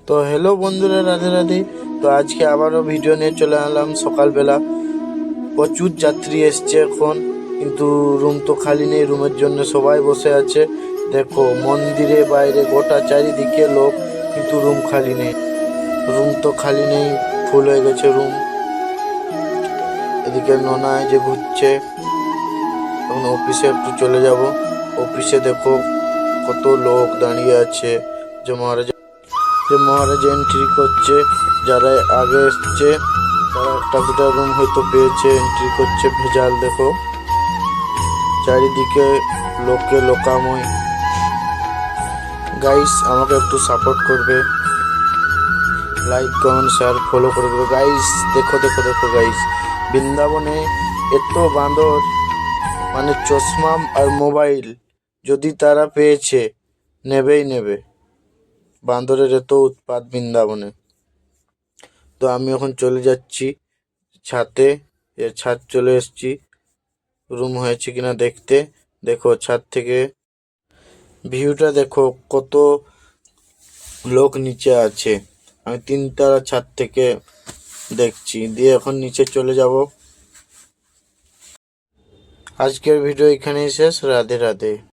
তো হ্যালো বন্ধুরা, রাধে রাধে। তো আজকে আবারও ভিডিও নিয়ে চলে এলাম সকালবেলা। প্রচুর যাত্রী এসছে এখন, কিন্তু রুম তো খালি নেই। রুমের জন্য সবাই বসে আছে। দেখো, মন্দিরে বাইরে গোটা চারিদিকে লোক, কিন্তু রুম খালি নেই। রুম তো খালি নেই, ফুল হয়ে গেছে রুম। এদিকে নোনায় যে ঘুরছে। এখন অফিসে একটু চলে যাব। অফিসে দেখো কত লোক দাঁড়িয়ে আছে। যে মহারাজ এন্ট্রি করছে। যারা আগে এসছে তারা একটা দুটা রুম হয়তো পেয়েছে, এন্ট্রি করছে। ভেজাল দেখো, চারিদিকে লোকে লোকাময়। গাইস, আমাকে একটু সাপোর্ট করবে, লাইক কমেন্ট শেয়ার ফলো করে দেবে গাইস। দেখো দেখো দেখো গাইস, বৃন্দাবনে এত বাঁদর, মানে চশমা আর মোবাইল যদি তারা পেয়েছে, নেবেই নেবে। বাঁদরের এত উৎপাত বৃন্দাবনে। তো আমি এখন চলে যাচ্ছি ছাদে। ছাদ চলে এসেছি রুম হয়েছে কিনা দেখতে। দেখো ছাদ থেকে ভিউটা দেখো, কত লোক নিচে আছে। আমি তিনতলা ছাদ থেকে দেখছি, দিয়ে এখন নিচে চলে যাব। আজকের ভিডিও এখানেই শেষ। রাধে রাধে।